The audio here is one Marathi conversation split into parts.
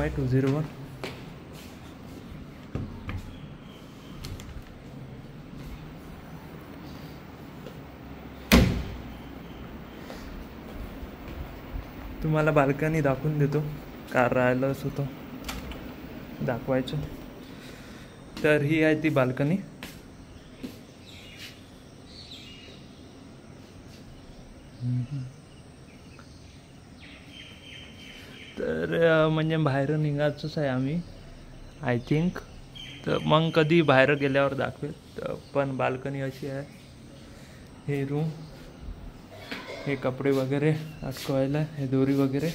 MY201. तुम्हाला बाल्कनी दाखवून देतो, कार राहिलंच होतं दाखवायचं. तर ही आहे ती बाल्कनी. तर म्हणजे बाहेर निघायचंच आहे आम्ही, आय थिंक. तर मग कधी बाहेर गेल्यावर दाखवेल. तर पण बाल्कनी अशी आहे. हे रूम, हे कपडे वगैरे अटकवायला, हे दोरी वगैरे.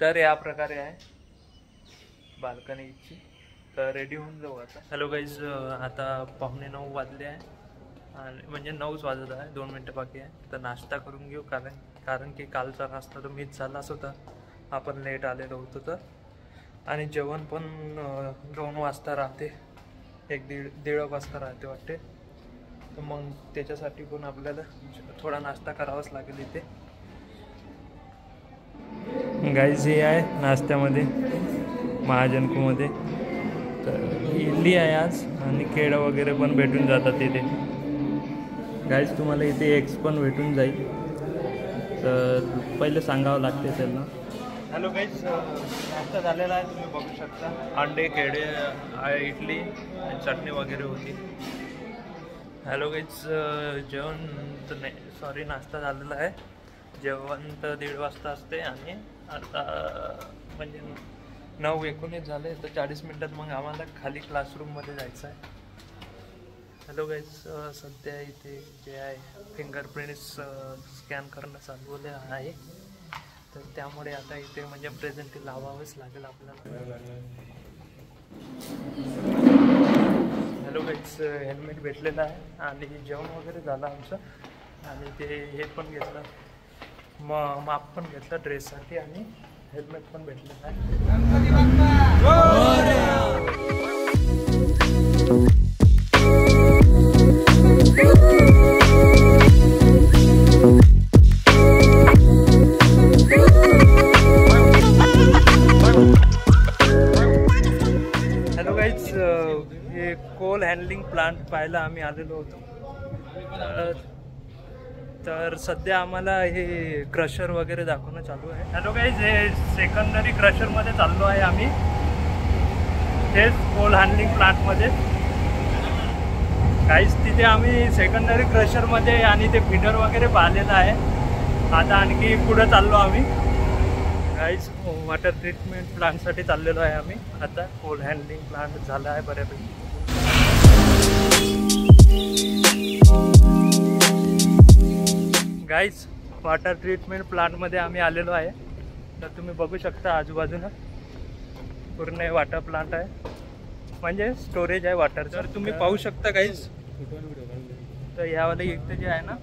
तर या प्रकारे आहे बाल्कनीची. तर रेडी होऊन जाऊ आता. हॅलो गाईज, आता 8:45 वाजले आहे, आणि म्हणजे 9च वाजत आहे, 2 मिनटं बाकी आहे. तर नाश्ता करून घेऊ, कारण की कालचा नाश्ता तर मीच झालाच होता, आपण लेट आलेलो होतो तर. आणि जेवण पण 2 वाजता राहते, 1-1.5 वाजता राहते वाटते. तर मग त्याच्यासाठी पण आपल्याला थोडा नाश्ता करावाच लागेल इथे. गाईज हे आहे नाश्त्यामध्ये, महाजनकोमध्ये. तर इडली आहे आज, आणि केळं वगैरे पण भेटून जातात इथे. गाईज तुम्हाला इथे एग्स पण भेटून जाईल. तर पहिले सांगावं लागते त्यांना. हॅलो गाईज, नाश्ता झालेला आहे, तुम्ही बघू शकता. अंडे, केळे, इडली आणि चटणी वगैरे होती. हॅलो गाईज, जेवण तर नाही, सॉरी, नाश्ता झालेला आहे. जेवण तर 1:30 वाजता असते, आणि आता म्हणजे 9:19 झाले. तर 40 मिनटात मग आम्हाला खाली क्लासरूममध्ये जायचं आहे. हॅलो गाईज, सध्या इथे जे आहे फिंगरप्रिंट्स स्कॅन करणं चालवले आहे. तर त्यामुळे आता इथे म्हणजे प्रेझेंट लावावंच लागेल आपल्याला. हॅलो गाईज, हेल्मेट भेटलेलं आहे, आणि जेवण वगैरे झालं आमचं. आणि ते हे पण घेतलं, माप पण घेतलं ड्रेससाठी, आणि हेल्मेट पण भेटलेलं आहे. हॅलो गाईज, हे कोल हँडलिंग प्लांट पाहायला आम्ही आलेलो होतो. तर सध्या आम्हाला हे क्रशर वगैरे दाखवणं चालू आहे. हॅलो गाईज, हे सेकंडरी क्रशरमध्ये चाललो आहे आम्ही, तेच कोल हँडलिंग प्लांटमध्ये. गाईज तिथे आम्ही सेकंडरी क्रशरमध्ये आणि ते फीडर वगैरे पाहिलेलं आहे. आता आणखी पुढं चाललो आम्ही. गाईज वॉटर ट्रीटमेंट प्लांटसाठी चाललेलो आहे आम्ही. आता कोल हँडलिंग प्लांट झाला आहे बऱ्यापैकी. गाईज वॉटर ट्रीटमेंट प्लांटमध्ये आम्ही आलेलो आहे. तर तुम्ही बघू शकता आजूबाजूला पूर्ण वॉटर प्लांट आहे, म्हणजे स्टोरेज आहे वॉटर. तर तुम्ही पाहू शकता गाईज. तर यावाले इथे जे आहे ना,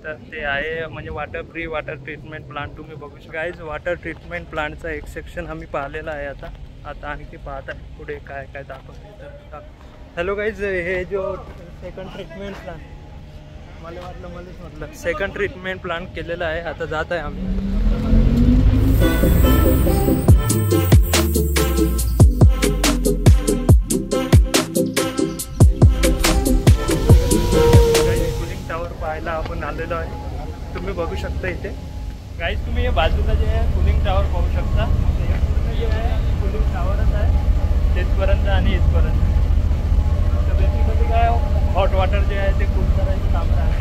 तर ते आहे म्हणजे वॉटर वॉटर ट्रीटमेंट प्लांट. तुम्ही बघू शकता गाईज, वॉटर ट्रीटमेंट प्लांटचा एक सेक्शन आम्ही पाहिलेला आहे. आता आणखी पाहत आहे पुढे काय काय दाखवते. तर हॅलो गाईज, हे जो सेकंड ट्रीटमेंट प्लांट, मलाच म्हटलं सेकंड ट्रीटमेंट प्लांट केलेला आहे. आता जात आहे आम्ही. कूलिंग टावर पाहायला आपण आलेलो आहे. तुम्ही बघू शकता इथे गाईज. तुम्ही हे बाजूला जे आहे कूलिंग टावर पाहू शकता. हे पूर्ण जे आहे कूलिंग टावरच आहे, तिथपर्यंत आणि इथपर्यंत. तर बेसिकली काय, हॉट वॉटर जे आहे ते कूल करायचं काम आहे.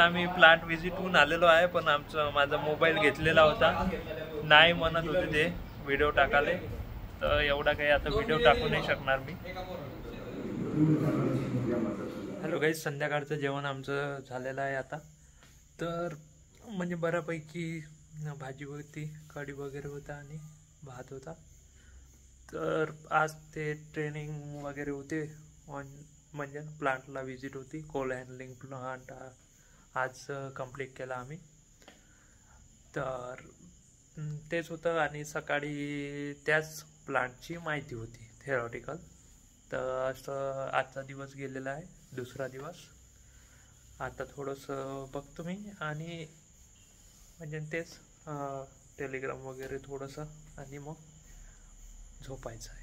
आम्ही प्लांट व्हिजिट होऊन आलेलो आहे, पण माझा मोबाईल घेतलेला होता, नाही म्हणत होते ते व्हिडिओ टाकाले. तर एवढा काही आता व्हिडिओ टाकू नाही शकणार मी. हॅलो गाईज, संध्याकाळचं जेवण आमचं झालेलं आहे आता. तर म्हणजे बऱ्यापैकी भाजी होती, कढी वगैरे होता आणि भात होता. तर आज ते ट्रेनिंग वगैरे होते म्हणजे प्लांटला व्हिजिट होती. कोल हँडलिंग प्लांट आज कंप्लीट केला आम्ही. तर तेच होतं आणि सकाळी त्याच प्लांटची माहिती होती थेरॉटिकल. तर असं आजचा दिवस गेलेला आहे, दुसरा दिवस. आता थोडंसं बघतो मी आणि म्हणजे तेच टेलिग्राम वगैरे थोडंसं आणि मग झोपायचं आहे.